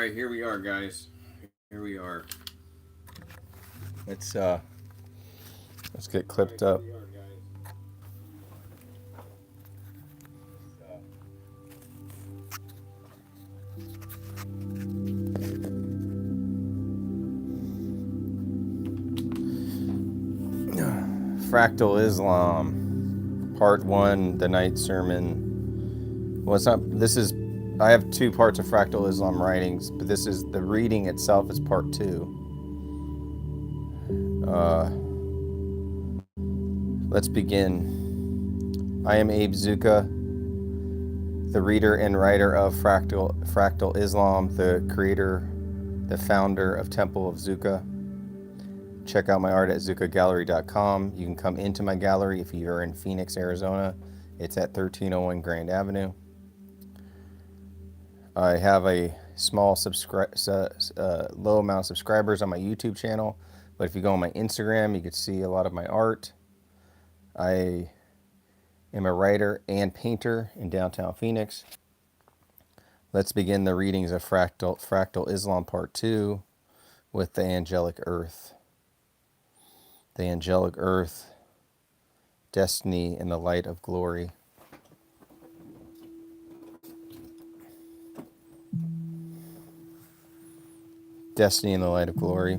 right, here we are, guys. Here we are. Let's uh let's get clipped up. Fractal Islam, Part 1, the night sermon. Well, it's not, this is, I have two parts of Fractal Islam writings, but this is, the reading itself is part 2. Let's begin. I am Abe Zucca, the reader and writer of Fractal Islam, the creator, the founder of Temple of Zucca. Check out my art at zuccagallery.com. You can come into my gallery if you're in Phoenix, Arizona. It's at 1301 Grand Avenue. I have a small low amount of subscribers on my YouTube channel, but if you go on my Instagram, you can see a lot of my art. I am a writer and painter in downtown Phoenix. Let's begin the readings of Fractal Islam Part 2 with the Angelic Earth. The Angelic Earth, Destiny in the Light of Glory. Destiny in the Light of Glory.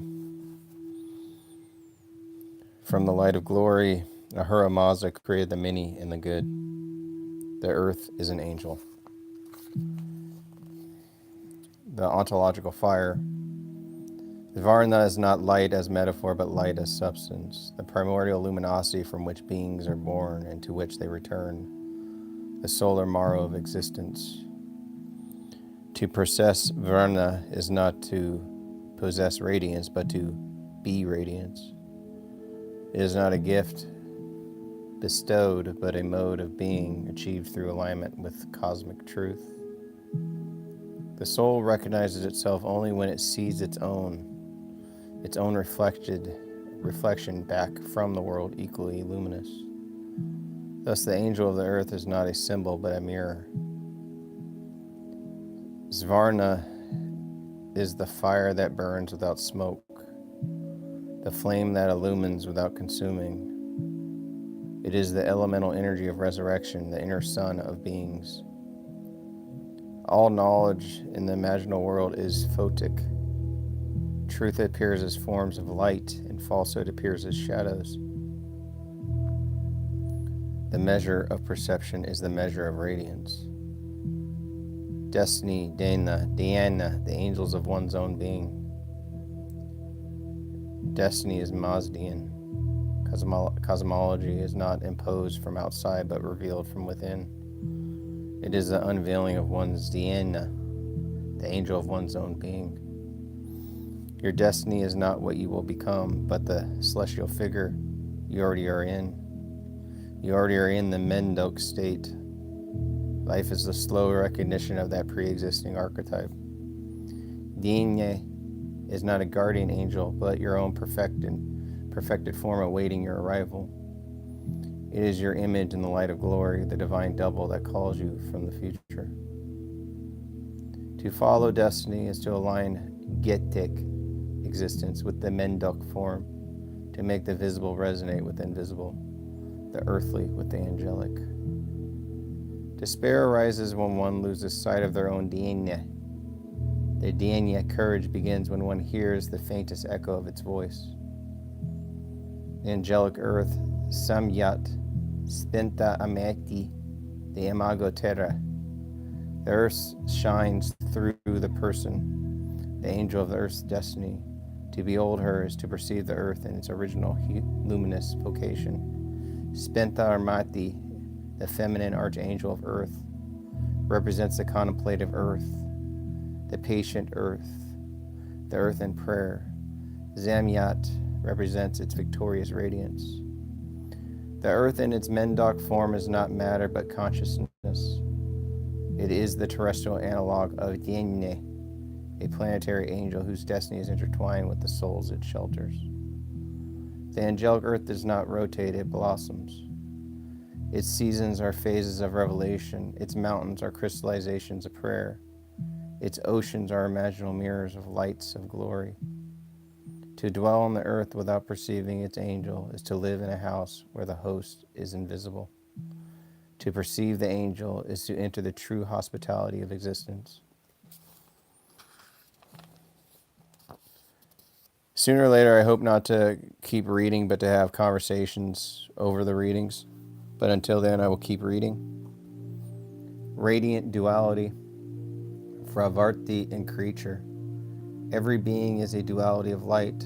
From the light of glory, Ahura Mazda created the many and the good. The earth is an angel. The ontological fire. Varna is not light as metaphor, but light as substance, the primordial luminosity from which beings are born and to which they return, the solar marrow of existence. To possess Varna is not to possess radiance, but to be radiance. It is not a gift bestowed, but a mode of being achieved through alignment with cosmic truth. The soul recognizes itself only when it sees its own reflection back from the world equally luminous. Thus the angel of the earth is not a symbol, but a mirror. Svarna is the fire that burns without smoke, the flame that illumines without consuming. It is the elemental energy of resurrection, the inner sun of beings. All knowledge in the imaginal world is photic. Truth appears as forms of light, and falsehood appears as shadows. The measure of perception is the measure of radiance. Destiny, Dana, the angels of one's own being. Destiny is Mazdian. Cosmology is not imposed from outside, but revealed from within. It is the unveiling of one's Diana, the angel of one's own being. Your destiny is not what you will become, but the celestial figure you already are in. You already are in the Mendok state. Life is the slow recognition of that pre-existing archetype. Digne is not a guardian angel, but your own perfected form awaiting your arrival. It is your image in the light of glory, the divine double that calls you from the future. To follow destiny is to align Getik existence with the Mendok form, to make the visible resonate with the invisible, the earthly with the angelic. Despair arises when one loses sight of their own Dienya. The Dienya courage begins when one hears the faintest echo of its voice. The angelic earth, Samyat, Spenta Ameti, the Imago Terra. The earth shines through the person, the angel of the earth's destiny. To behold her is to perceive the earth in its original luminous vocation. Spenta Armati, the feminine archangel of earth, represents the contemplative earth, the patient earth, the earth in prayer. Zamyat represents its victorious radiance. The earth in its Mendok form is not matter but consciousness. It is the terrestrial analog of Dienne, a planetary angel whose destiny is intertwined with the souls it shelters. The angelic earth does not rotate, it blossoms. Its seasons are phases of revelation. Its mountains are crystallizations of prayer. Its oceans are imaginal mirrors of lights of glory. To dwell on the earth without perceiving its angel is to live in a house where the host is invisible. To perceive the angel is to enter the true hospitality of existence. Sooner or later, I hope not to keep reading, but to have conversations over the readings. But until then, I will keep reading. Radiant duality, Fravarti and creature. Every being is a duality of light.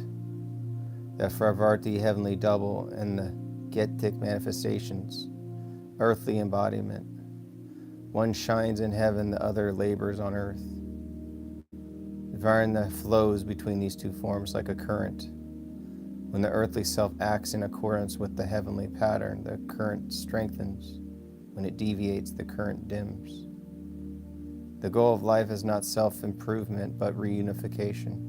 The Fravarti heavenly double and the Getic manifestations, earthly embodiment. One shines in heaven, the other labors on earth. Varna flows between these two forms like a current. When the earthly self acts in accordance with the heavenly pattern, the current strengthens. When it deviates, the current dims. The goal of life is not self-improvement, but reunification.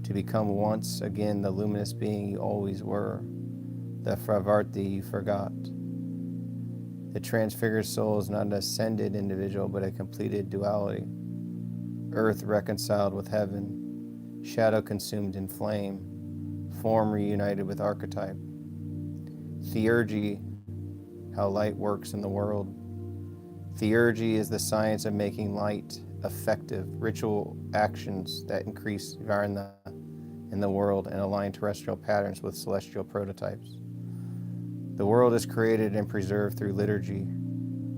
To become once again the luminous being you always were, the Fravarti you forgot. The transfigured soul is not an ascended individual, but a completed duality. Earth reconciled with heaven, shadow consumed in flame, form reunited with archetype. Theurgy, how light works in the world. Theurgy is the science of making light effective, ritual actions that increase Varna in the world and align terrestrial patterns with celestial prototypes. The world is created and preserved through liturgy.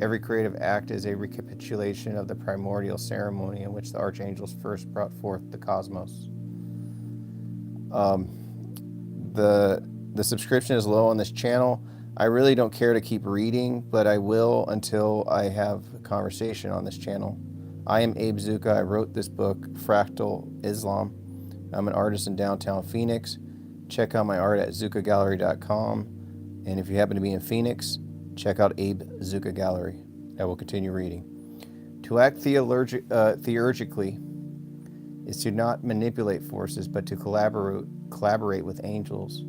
Every creative act is a recapitulation of the primordial ceremony in which the archangels first brought forth the cosmos. The subscription is low on this channel. I really don't care to keep reading, but I will until I have a conversation on this channel. I am Abe Zucca. I wrote this book, Fractal Islam. I'm an artist in downtown Phoenix. Check out my art at zuccagallery.com. And if you happen to be in Phoenix, check out Abe Zucca Gallery. I will continue reading. To act theurgically is to not manipulate forces, but to collaborate with angels,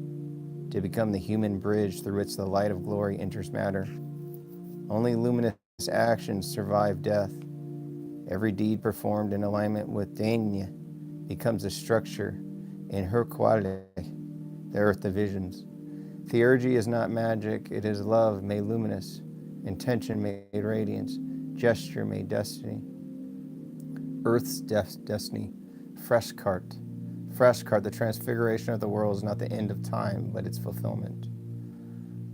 to become the human bridge through which the light of glory enters matter. Only luminous actions survive death. Every deed performed in alignment with Danya becomes a structure in her quality, the earth divisions. Theurgy is not magic, it is love made luminous, intention made radiance, gesture made destiny. Earth's destiny, Freshkart. Freshkart, the transfiguration of the world is not the end of time, but its fulfillment.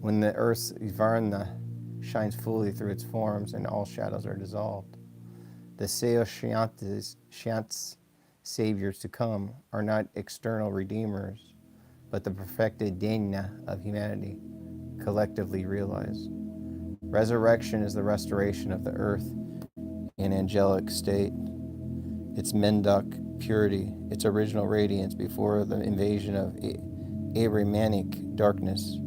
When the earth's Varna shines fully through its forms and all shadows are dissolved. The Seoshyants, saviors to come, are not external redeemers, but the perfected Denya of humanity, collectively realized. Resurrection is the restoration of the earth in angelic state, its Mendak purity, its original radiance before the invasion of Abrahamic darkness.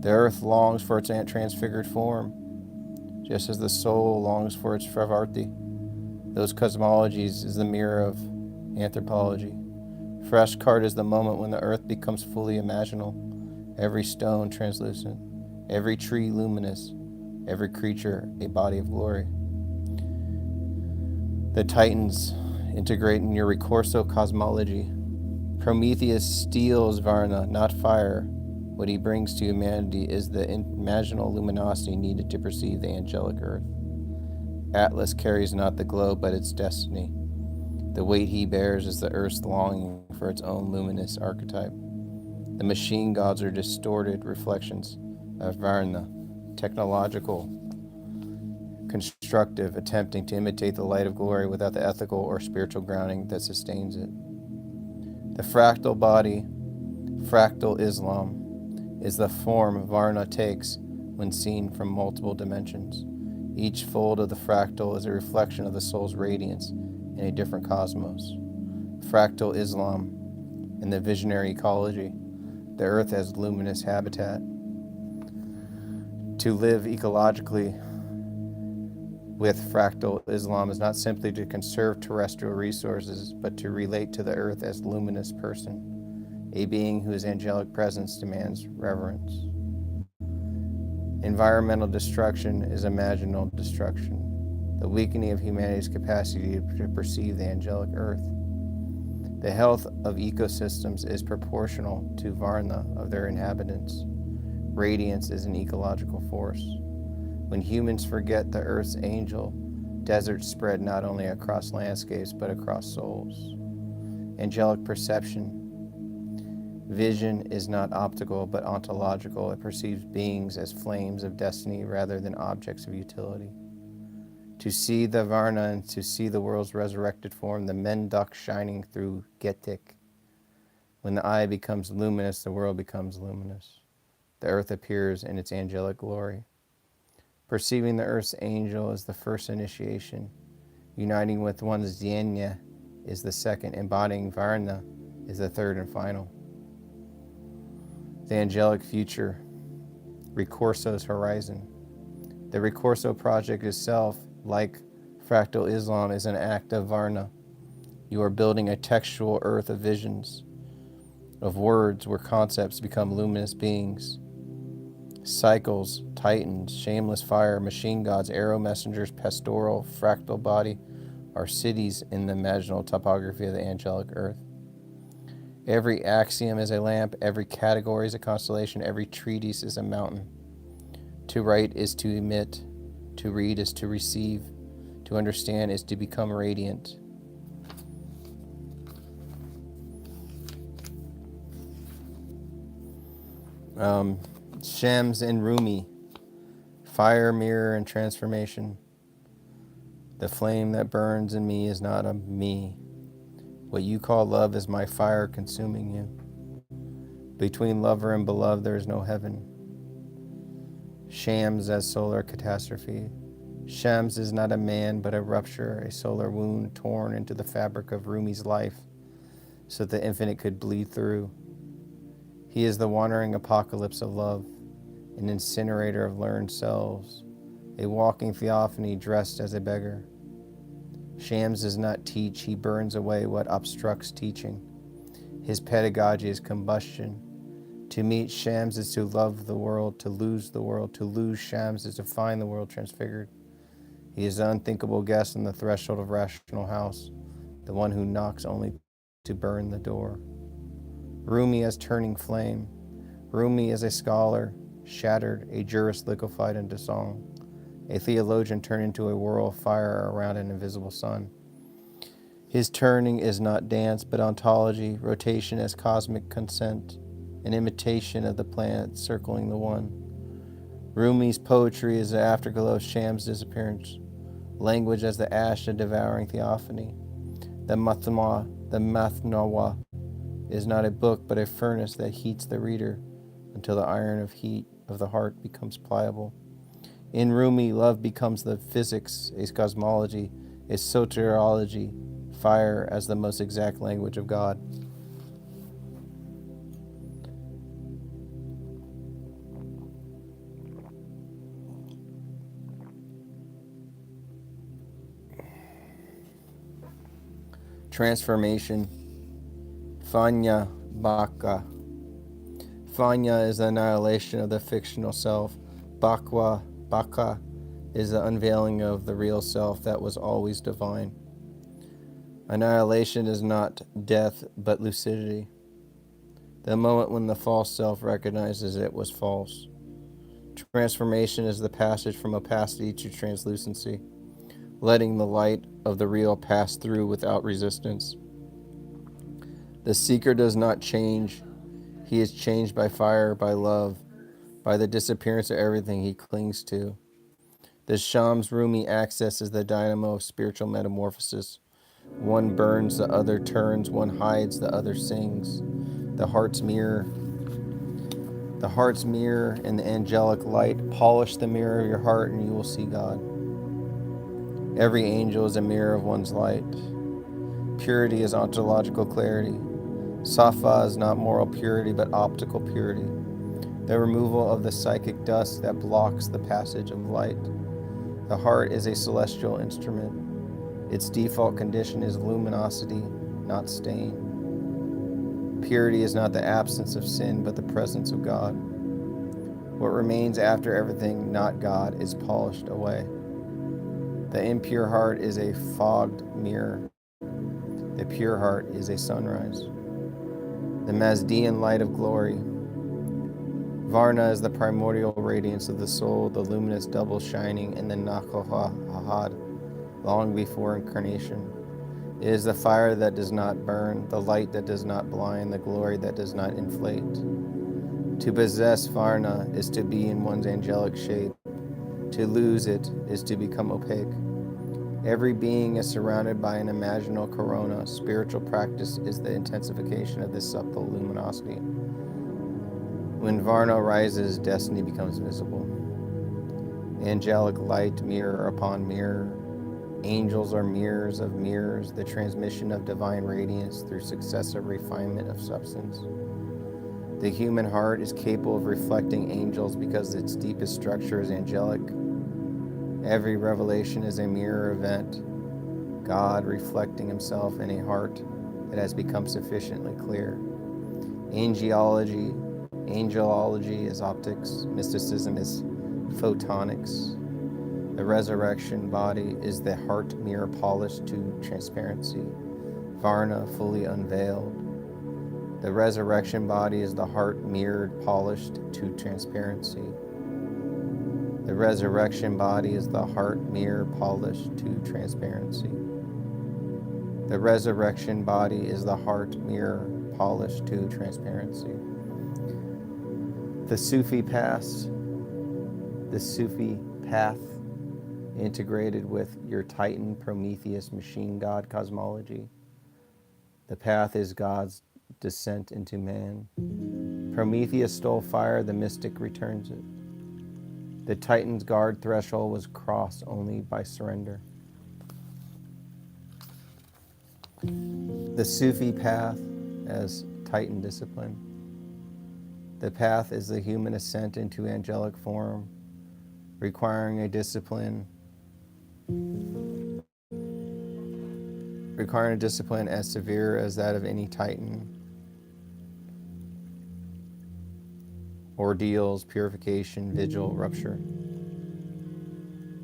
The earth longs for its transfigured form, just as the soul longs for its Fravarti. Those cosmologies is the mirror of anthropology. Freshkart is the moment when the earth becomes fully imaginal, every stone translucent, every tree luminous, every creature a body of glory. The Titans integrate in your Ricorso cosmology. Prometheus steals Varna, not fire. What he brings to humanity is the imaginal luminosity needed to perceive the angelic earth. Atlas carries not the globe, but its destiny. The weight he bears is the earth's longing for its own luminous archetype. The machine gods are distorted reflections of Varna, technological, constructive, attempting to imitate the light of glory without the ethical or spiritual grounding that sustains it. The fractal body, Fractal Islam, is the form Varna takes when seen from multiple dimensions. Each fold of the fractal is a reflection of the soul's radiance in a different cosmos. Fractal Islam, in the visionary ecology, the earth as luminous habitat. To live ecologically with Fractal Islam is not simply to conserve terrestrial resources, but to relate to the earth as luminous person, a being whose angelic presence demands reverence. Environmental destruction is imaginal destruction. the weakening of humanity's capacity to perceive the angelic earth. The health of ecosystems is proportional to Varna of their inhabitants. Radiance is an ecological force. When humans forget the earth's angel, deserts spread not only across landscapes but across souls. Angelic perception. Vision is not optical but ontological. It perceives beings as flames of destiny rather than objects of utility. To see the Varna and to see the world's resurrected form, the Menduk shining through Getik. When the eye becomes luminous, the world becomes luminous. The earth appears in its angelic glory. Perceiving the earth's angel is the first initiation. Uniting with one's Dhyanya is the second. Embodying Varna is the third and final. The angelic future. Ricorso's horizon. The Ricorso project itself, like Fractal Islam, is an act of Varna. You are building a textual earth of visions, of words where concepts become luminous beings. Cycles, titans, shameless fire, machine gods, arrow messengers, pastoral, fractal body are cities in the imaginal topography of the angelic earth. Every axiom is a lamp, every category is a constellation, every treatise is a mountain. To write is to emit, to read is to receive, to understand is to become radiant. Shams and Rumi, fire, mirror, and transformation. The flame that burns in me is not of me. What you call love is my fire consuming you. Between lover and beloved there is no heaven. Shams as solar catastrophe. Shams is not a man but a rupture, a solar wound torn into the fabric of Rumi's life so that the infinite could bleed through. He is the wandering apocalypse of love, an incinerator of learned selves, a walking theophany dressed as a beggar. Shams does not teach, he burns away what obstructs teaching. His pedagogy is combustion. To meet Shams is to love the world, to lose the world. To lose Shams is to find the world transfigured. He is the unthinkable guest on the threshold of rational house, the one who knocks only to burn the door. Rumi as turning flame. Rumi is a scholar, shattered, a jurist liquefied into song, a theologian turned into a whirl of fire around an invisible sun. His turning is not dance, but ontology, rotation as cosmic consent, an imitation of the planet circling the one. Rumi's poetry is the afterglow of Shams' disappearance, language as the ash of devouring theophany. The Mathnawa is not a book, but a furnace that heats the reader until the iron of heat of the heart becomes pliable. In Rumi, love becomes the physics, a cosmology, a soteriology, fire as the most exact language of God. Transformation. Fanya Baka. Fanya is the annihilation of the fictional self. Baka is the unveiling of the real self that was always divine. Annihilation is not death, but lucidity. The moment when the false self recognizes it was false. Transformation is the passage from opacity to translucency, letting the light of the real pass through without resistance. The seeker does not change. He is changed by fire, by love, by the disappearance of everything he clings to. The Shams Rumi access is the dynamo of spiritual metamorphosis. One burns, the other turns. One hides, the other sings. The heart's mirror and the angelic light. Polish the mirror of your heart and you will see God. Every angel is a mirror of one's light. Purity is ontological clarity. Safa is not moral purity, but optical purity. The removal of the psychic dust that blocks the passage of light. The heart is a celestial instrument. Its default condition is luminosity, not stain. Purity is not the absence of sin, but the presence of God. What remains after everything not God is polished away. The impure heart is a fogged mirror. The pure heart is a sunrise. The Mazdean light of glory. Varna is the primordial radiance of the soul, the luminous double shining in the Nakohahad, long before incarnation. It is the fire that does not burn, the light that does not blind, the glory that does not inflate. To possess Varna is to be in one's angelic shape. To lose it is to become opaque. Every being is surrounded by an imaginal corona. Spiritual practice is the intensification of this subtle luminosity. When Varna rises, destiny becomes visible. Angelic light, mirror upon mirror. Angels are mirrors of mirrors, the transmission of divine radiance through successive refinement of substance. The human heart is capable of reflecting angels because its deepest structure is angelic. Every revelation is a mirror event, God reflecting himself in a heart that has become sufficiently clear. Angelology is optics, mysticism is photonics. The resurrection body is the heart mirror polished to transparency, Varna fully unveiled. The resurrection body is the heart mirrored polished to transparency. The resurrection body is the heart mirror polished to transparency. The resurrection body is the heart mirror polished to transparency. The Sufi path integrated with your Titan Prometheus machine god cosmology. The path is God's descent into man. Prometheus stole fire, the mystic returns it. The Titan's guard threshold was crossed only by surrender. The Sufi path as Titan discipline. The path is the human ascent into angelic form, requiring a discipline as severe as that of any Titan. Ordeals, purification, vigil, rupture.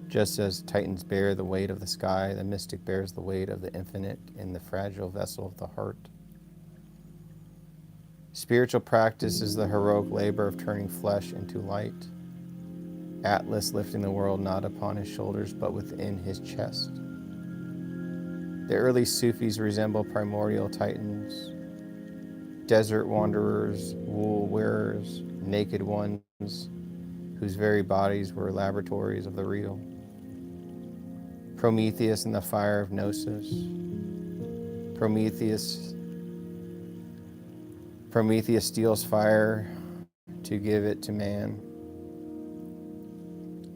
Just as Titans bear the weight of the sky, the mystic bears the weight of the infinite in the fragile vessel of the heart. Spiritual practice is the heroic labor of turning flesh into light. Atlas lifting the world not upon his shoulders but within his chest. The early Sufis resemble primordial Titans, desert wanderers, wool wearers, naked ones whose very bodies were laboratories of the real. Prometheus in the fire of Gnosis. Prometheus steals fire to give it to man.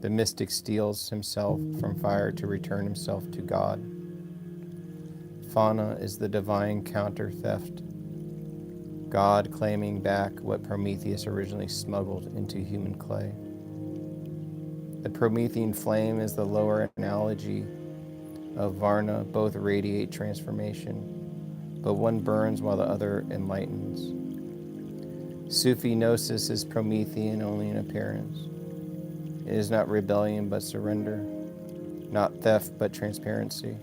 The mystic steals himself from fire to return himself to God. Fauna is the divine counter theft, God claiming back what Prometheus originally smuggled into human clay. The Promethean flame is the lower analogy of Varna. Both radiate transformation, but one burns while the other enlightens. Sufi gnosis is Promethean only in appearance. It is not rebellion but surrender, not theft but transparency.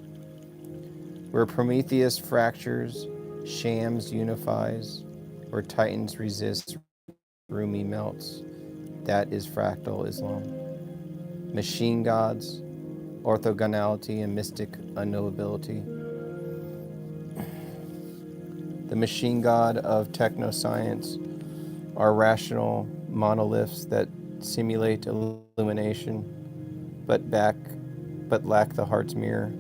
Where Prometheus fractures, Shams unifies, where Titans resist, Rumi melts. That is Fractal Islam. Machine gods, orthogonality, and mystic unknowability. The machine god of technoscience are rational monoliths that simulate illumination, but lack the heart's mirror.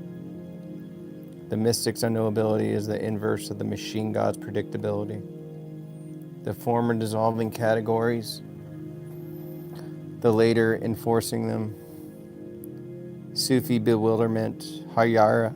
The mystic's unknowability is the inverse of the machine god's predictability. The former dissolving categories, the later enforcing them. Sufi bewilderment, hayara.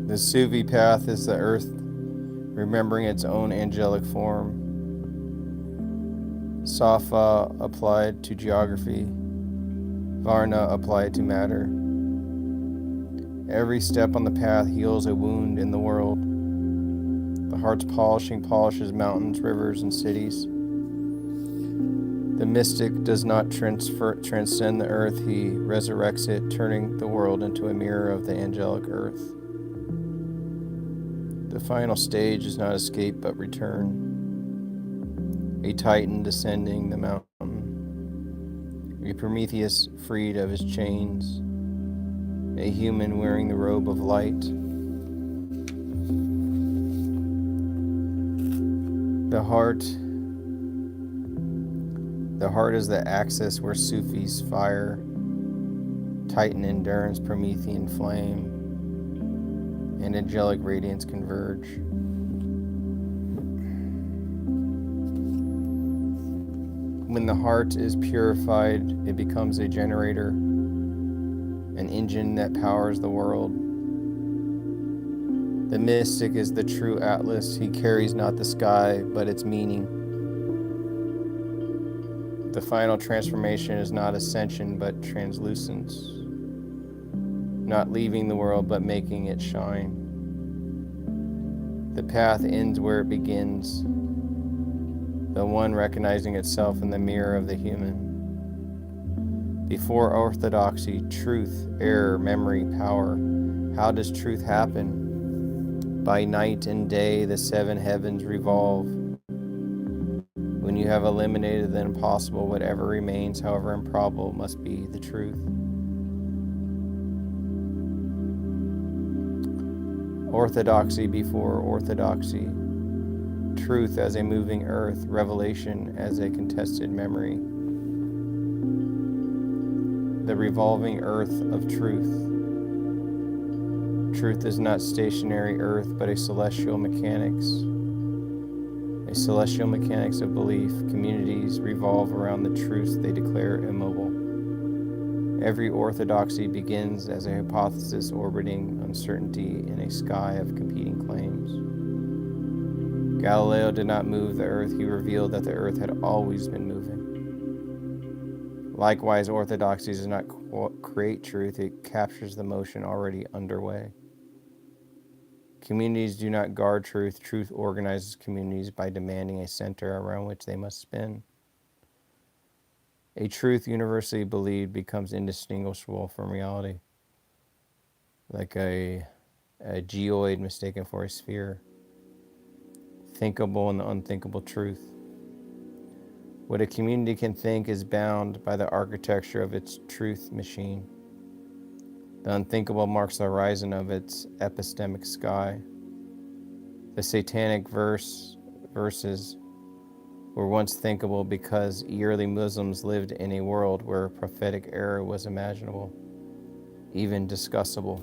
The Sufi path is the earth remembering its own angelic form. Safa applied to geography, Varna applied to matter. Every step on the path heals a wound in the world. The heart's polishing polishes mountains, rivers, and cities. The mystic does not transcend the earth, he resurrects it, turning the world into a mirror of the angelic earth. The final stage is not escape but return. A titan descending the mountain, a Prometheus freed of his chains, a human wearing the robe of light. The heart is the axis where Sufis fire, Titan endurance, Promethean flame, and angelic radiance converge. When the heart is purified, it becomes a generator, an engine that powers the world. The mystic is the true atlas. He carries not the sky, but its meaning. The final transformation is not ascension, but translucence. Not leaving the world, but making it shine. The path ends where it begins, the one recognizing itself in the mirror of the human. Before orthodoxy, truth, error, memory, power. How does truth happen? By night and day, the seven heavens revolve. When you have eliminated the impossible, whatever remains, however improbable, must be the truth. Orthodoxy before orthodoxy. Truth as a moving earth, revelation as a contested memory. The revolving earth of truth. Truth is not stationary earth, but a celestial mechanics. A celestial mechanics of belief. Communities revolve around the truths they declare immobile. Every orthodoxy begins as a hypothesis orbiting uncertainty in a sky of competing claims. Galileo did not move the earth, he revealed that the earth had always been moving. Likewise, orthodoxy does not create truth, it captures the motion already underway. Communities do not guard truth, truth organizes communities by demanding a center around which they must spin. A truth universally believed becomes indistinguishable from reality, like a geoid mistaken for a sphere. Thinkable and the unthinkable truth. What a community can think is bound by the architecture of its truth machine. The unthinkable marks the horizon of its epistemic sky. The satanic verses were once thinkable because early Muslims lived in a world where prophetic error was imaginable, even discussable.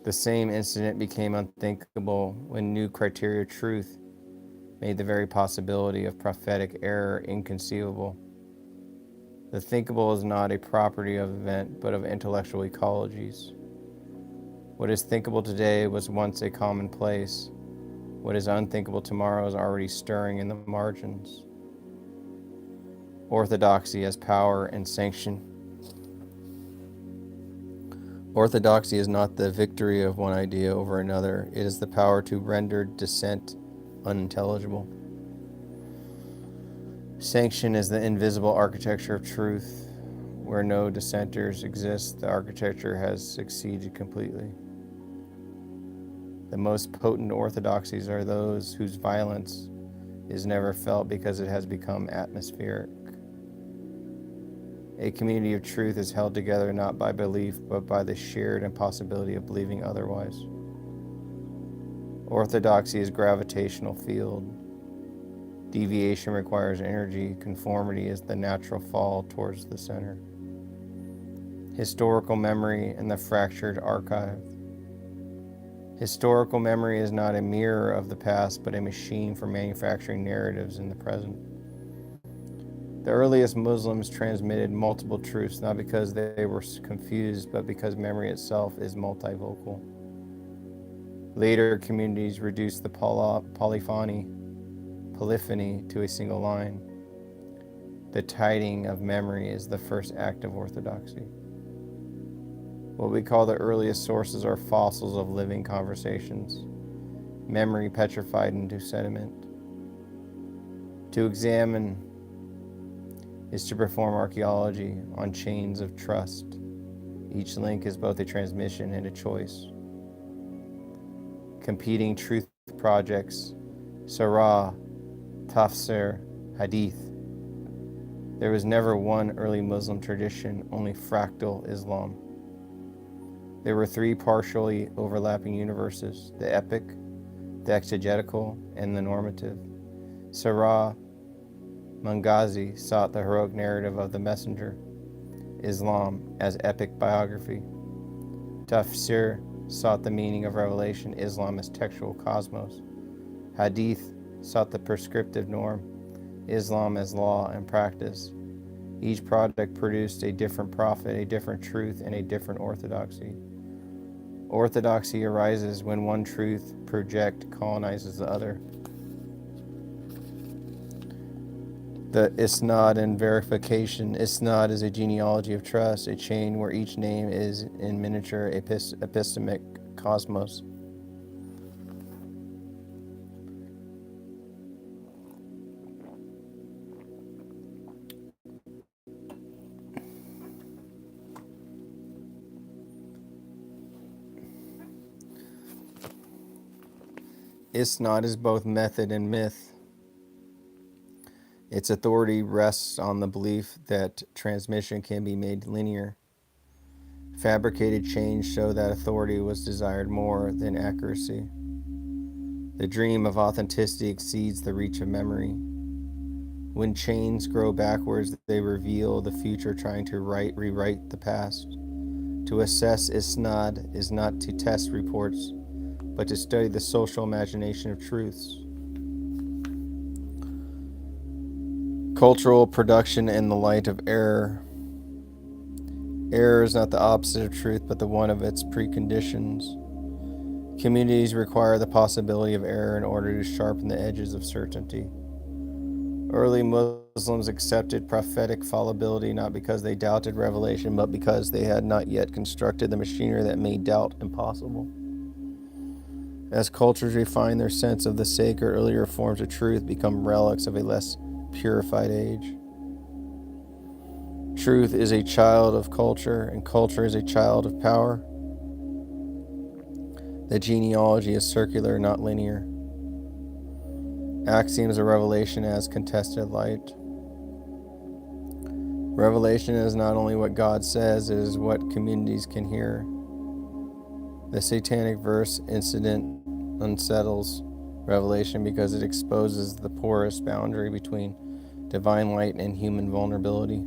The same incident became unthinkable when new criteria of truth made the very possibility of prophetic error inconceivable. The thinkable is not a property of event, but of intellectual ecologies. What is thinkable today was once a commonplace. What is unthinkable tomorrow is already stirring in the margins. Orthodoxy as power and sanction. Orthodoxy is not the victory of one idea over another. It is the power to render dissent unintelligible. Sanction is the invisible architecture of truth. Where no dissenters exist, the architecture has succeeded completely. The most potent orthodoxies are those whose violence is never felt because it has become atmospheric. A community of truth is held together not by belief, but by the shared impossibility of believing otherwise. Orthodoxy is gravitational field. Deviation requires energy. Conformity is the natural fall towards the center. Historical memory and the fractured archive. Historical memory is not a mirror of the past, but a machine for manufacturing narratives in the present. The earliest Muslims transmitted multiple truths not because they were confused, but because memory itself is multivocal. Later communities reduced the polyphony to a single line. The tiding of memory is the first act of orthodoxy. What we call the earliest sources are fossils of living conversations, memory petrified into sediment. To examine is to perform archaeology on chains of trust. Each link is both a transmission and a choice. Competing truth projects, Sarah, Tafsir, Hadith. There was never one early Muslim tradition, only fractal Islam. There were three partially overlapping universes, the epic, the exegetical, and the normative. Sarah Mangazi sought the heroic narrative of the messenger, Islam as epic biography. Tafsir sought the meaning of revelation, Islam as textual cosmos. Hadith sought the prescriptive norm, Islam as law and practice. Each project produced a different prophet, a different truth, and a different orthodoxy. Orthodoxy arises when one truth project colonizes the other. The isnad and verification. Isnad is a genealogy of trust, a chain where each name is in miniature epistemic cosmos. Isnad is both method and myth. Its authority rests on the belief that transmission can be made linear. Fabricated chains show that authority was desired more than accuracy. The dream of authenticity exceeds the reach of memory. When chains grow backwards, they reveal the future, trying to rewrite the past. To assess isnad is not to test reports, but to study the social imagination of truths. Cultural production in the light of error. Error is not the opposite of truth, but the one of its preconditions. Communities require the possibility of error in order to sharpen the edges of certainty. Early Muslims accepted prophetic fallibility not because they doubted revelation, but because they had not yet constructed the machinery that made doubt impossible. As cultures refine their sense of the sacred, earlier forms of truth become relics of a less purified age. Truth is a child of culture, and culture is a child of power. The genealogy is circular, not linear. Axioms of revelation as contested light. Revelation is not only what God says, it is what communities can hear. The satanic verse incident unsettles revelation because it exposes the porous boundary between divine light and human vulnerability.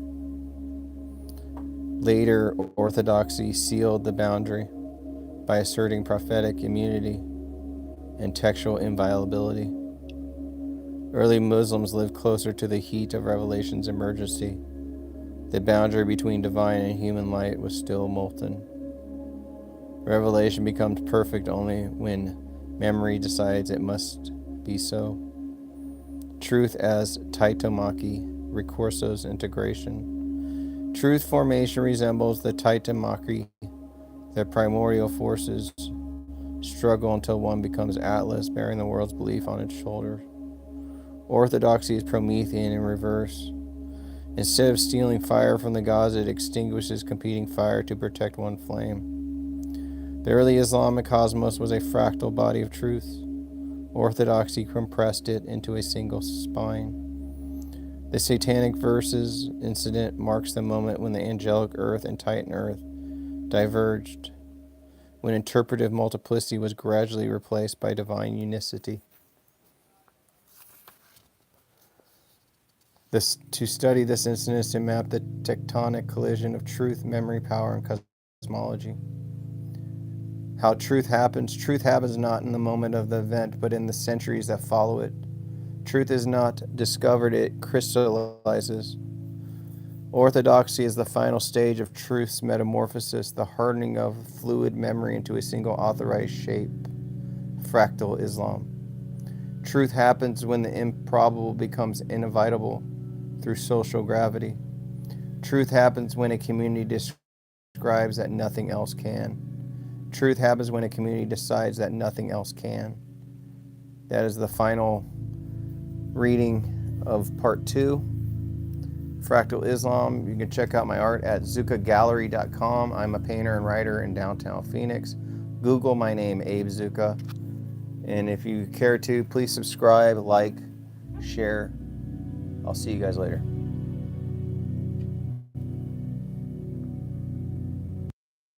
Later, orthodoxy sealed the boundary by asserting prophetic immunity and textual inviolability. Early Muslims lived closer to the heat of revelation's emergency. The boundary between divine and human light was still molten. Revelation becomes perfect only when memory decides it must be so. Truth as taitomaki, recursos integration. Truth formation resembles the taitomaki. The primordial forces struggle until one becomes Atlas, bearing the world's belief on its shoulders. Orthodoxy is Promethean in reverse. Instead of stealing fire from the gods, it extinguishes competing fire to protect one flame. The early Islamic cosmos was a fractal body of truth. Orthodoxy compressed it into a single spine. The satanic verses incident marks the moment when the angelic earth and Titan earth diverged, when interpretive multiplicity was gradually replaced by divine unicity. To study this incident is to map the tectonic collision of truth, memory, power, and cosmology. How truth happens. Truth happens not in the moment of the event, but in the centuries that follow it. Truth is not discovered, it crystallizes. Orthodoxy is the final stage of truth's metamorphosis, the hardening of fluid memory into a single authorized shape. Fractal Islam. Truth happens when the improbable becomes inevitable through social gravity. Truth happens when a community describes that nothing else can. Truth happens when a community decides that nothing else can. That is the final reading of part 2, Fractal Islam. You can check out my art at zuccagallery.com. I'm a painter and writer in downtown Phoenix. Google my name, Abe Zucca. And if you care to, please subscribe, like, share. I'll see you guys later.